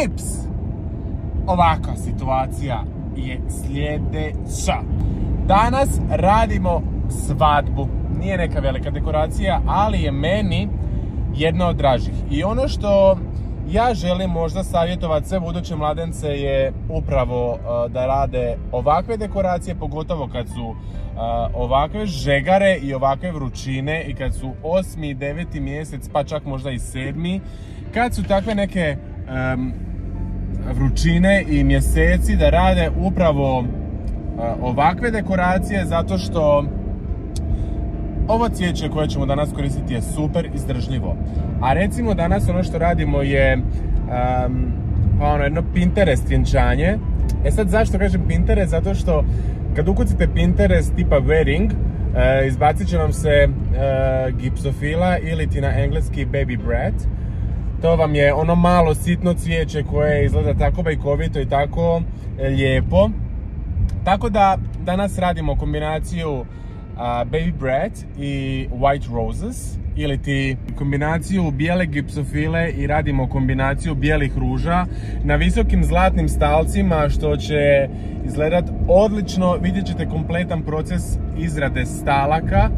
tips! Ovakva situacija je sljedeća. Danas radimo svadbu. Nije neka velika dekoracija, ali je meni jedna od dražih. I ono što ja želim možda savjetovati sve buduće mladence je upravo da rade ovakve dekoracije, pogotovo kad su ovakve žegare i ovakve vrućine i kad su 8. i 9. mjesec, pa čak možda i 7. Kad su takve neke vrućine i mjeseci, da rade upravo ovakve dekoracije, zato što ovo cvijeće koje ćemo danas koristiti je super izdržljivo. A recimo danas ono što radimo je jedno Pinterest vjenčanje. E sad zašto kažem Pinterest? Zato što kad ukucate Pinterest tipa wedding, izbacit će vam se gipsofila ili ti na engleski baby bread. To vam je ono malo sitno cvijeće koje izgleda tako bajkovito i tako lijepo. Tako da danas radimo kombinaciju baby bread i white roses, ili ti kombinaciju bijele gipsofile i radimo kombinaciju bijelih ruža na visokim zlatnim stalcima, što će izgledat odlično. Vidjet ćete kompletan proces izrade stalaka,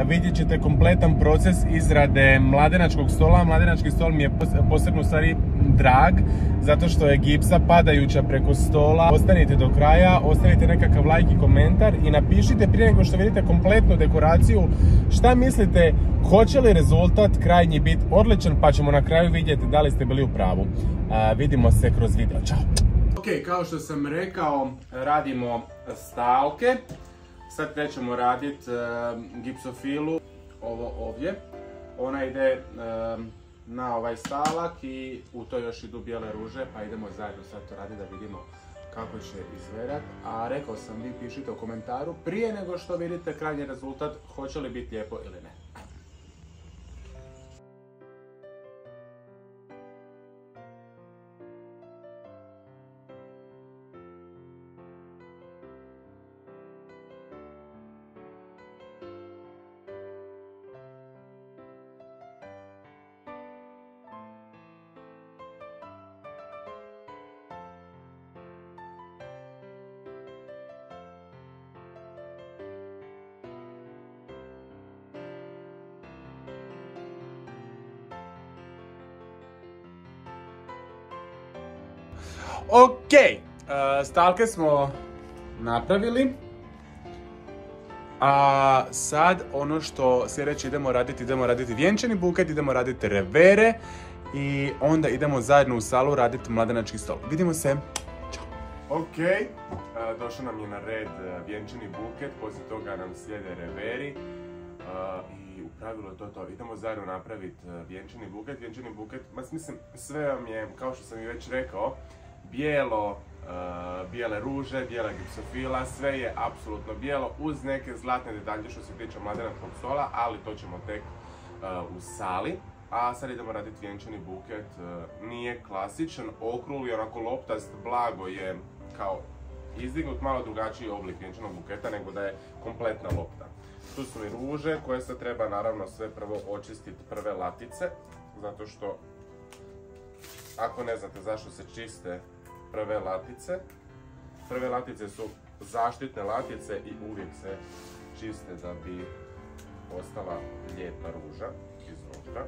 vidjet ćete kompletan proces izrade mladenačkog stola. Mladenački stol mi je posebno u stvari drag, zato što je gipsa padajuća preko stola. Ostanite do kraja, ostavite nekakav like i komentar i napišite prije nego što vidite kompletnu dekoraciju šta mislite, hoće li rezultat krajnji biti odličan, pa ćemo na kraju vidjeti da li ste bili u pravu. Vidimo se kroz video. Ćao! Ok, kao što sam rekao, radimo stalke. Sad krećemo raditi gipsofilu, ovo ovdje. Ona ide na ovaj stalak i u to još idu bijele ruže, pa idemo zajedno sad to raditi da vidimo kako će izgledat. A rekao sam, vi pišite u komentaru prije nego što vidite krajnji rezultat, hoće li biti lijepo ili ne. Ok, stalke smo napravili, a sad ono što sljedeće idemo raditi vjenčani buket, idemo raditi revere i onda idemo zajedno u salu raditi mladenački stol. Vidimo se! Ćao! Ok, došao nam je na red vjenčani buket, poslije toga nam slijede reveri i u pravilu je to. Idemo zajedno napraviti vjenčani buket. Vjenčani buket, mislim, sve vam je, kao što sam i već rekao, bijele ruže, bijela gipsofila, sve je apsolutno bijelo uz neke zlatne detalje što se tiče mladenačkog stola, ali to ćemo tek u sali. A sad idemo raditi vjenčani buket, nije klasičan, okrugli, onako loptast, blago je kao izdignut, malo drugačiji oblik vjenčanog buketa nego da je kompletna lopta. Tu su i ruže koje se treba naravno sve prvo očistiti prve latice, zato što ako ne znate zašto se čiste prve latice su zaštitne latice i uvijek se čiste da bi ostala lijepa ruža iznutra.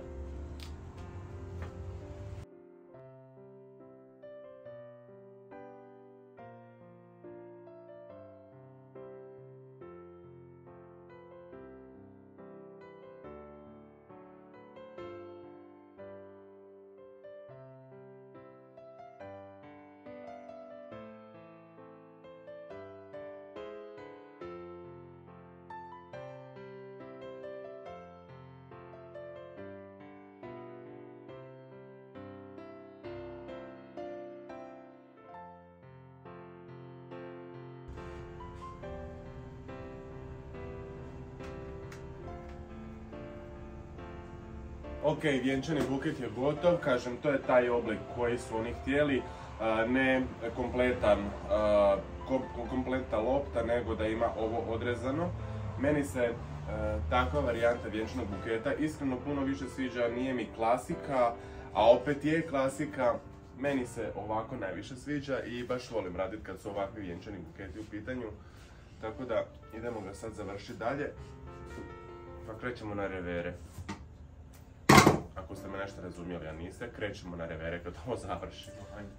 Ok, vjenčani buket je gotov, kažem, to je taj oblik koji su oni htjeli, ne kompletna lopta, nego da ima ovo odrezano. Meni se takva varijanta vjenčanog buketa iskreno puno više sviđa, nije mi klasika, a opet je klasika, Meni se ovako najviše sviđa i baš volim raditi kad su ovakvi vjenčani buketi u pitanju. Tako da idemo ga sad završiti dalje. Pa krećemo na revere. Ako ste me nešto razumjeli, a niste, krećemo na revere kad ovo završimo. Ajde.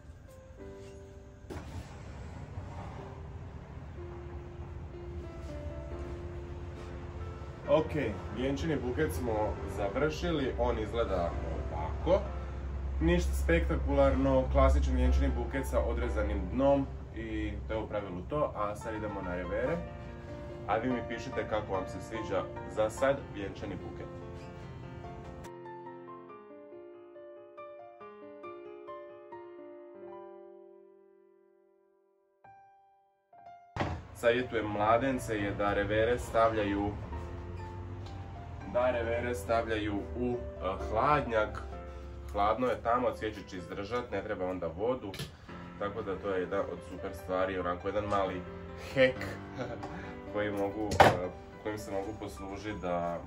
Ok, vjenčani buket smo završili, on izgleda ovako. Ništa spektakularno, klasičan vjenčani buket sa odrezanim dnom i to je u pravilu to, a sad idemo na revere. A vi mi pišite kako vam se sviđa za sad vjenčani buket. Savjetujem mladence je da revere stavljaju u hladnjak. Hladno je tamo, cvijeće će izdržat, ne treba onda vodu. Tako da to je jedna od super stvari, onako jedan mali hack kojim se mogu poslužiti da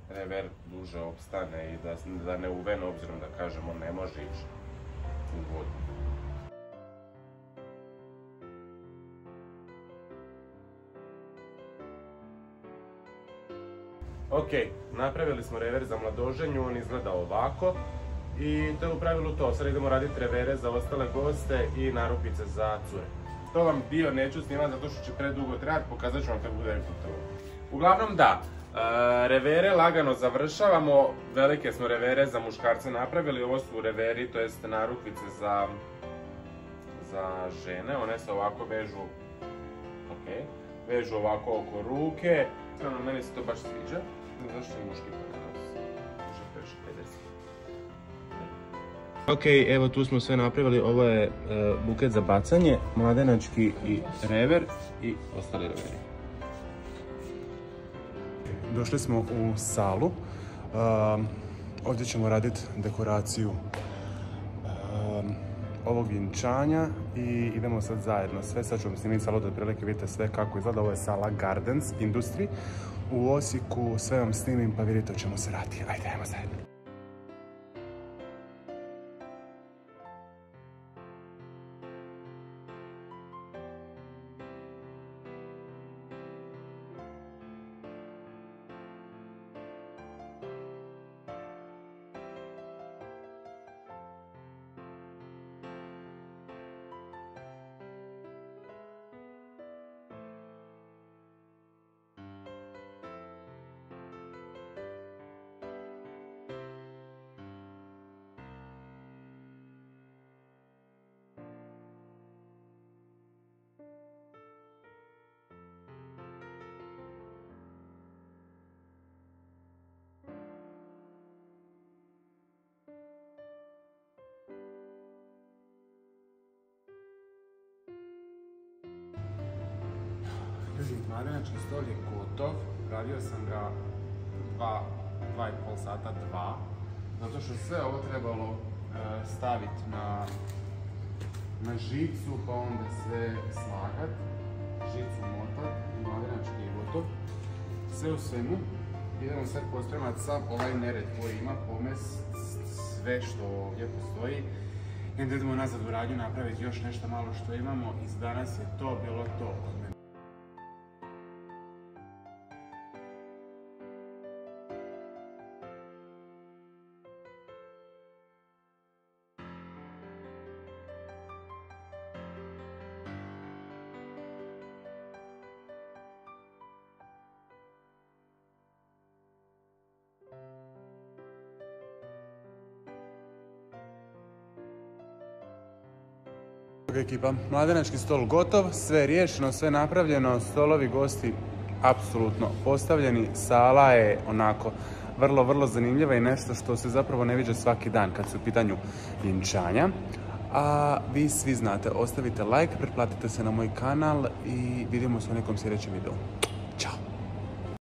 rever duže opstane i da ne uvene, obzirom da kažemo ne može ići u vodu. Ok, napravili smo rever za mladoženju, on izgleda ovako i to je u pravilu to. Sad idemo raditi revere za ostale goste i narukvice za cure. To vam dio neću snimati zato što će predugo trajati, pokazat ću vam kako bude gotovo. Uglavnom da, revere lagano završavamo, velike smo revere za muškarce napravili, ovo su reveri, to jest narukvice za žene, one se ovako vežu ovako oko ruke. Meni se to baš sviđa. Zašto je muški pa danas? Može previše pederski. Ok, evo tu smo sve napravili. Ovo je buket za bacanje, mladenački i rever i ostali reveri. Došli smo u salu. Ovdje ćemo raditi dekoraciju ovog vjenčanja i idemo sad zajedno sve. Sad ću vam snimiti salu da otprilike vidite sve kako izgleda. Ovo je sala Gardens Industry u Osijeku. Sve vam snimim pa vidite o čemu se radi. Ajde, idemo zajedno. Mladenački stol je gotov, radio sam ga 2,5 sata, zato što sve ovo trebalo staviti na žicu, pa onda sve slagat, žicu motat i mladenački je gotov. Sve u svemu, idemo sad pospremati sav ovaj nered koji ima, pomest sve što ovdje postoji. I onda idemo nazad u radnju napraviti još nešto malo što imamo i za danas je to bilo to. Ekipa, mladenački stol gotov, sve riješeno, sve napravljeno, stolovi gosti apsolutno postavljeni, sala je onako vrlo zanimljiva i nešto što se zapravo ne viđa svaki dan kad su u pitanju vjenčanja. A vi svi znate, ostavite like, pretplatite se na moj kanal i vidimo se u nekom sljedećem videu.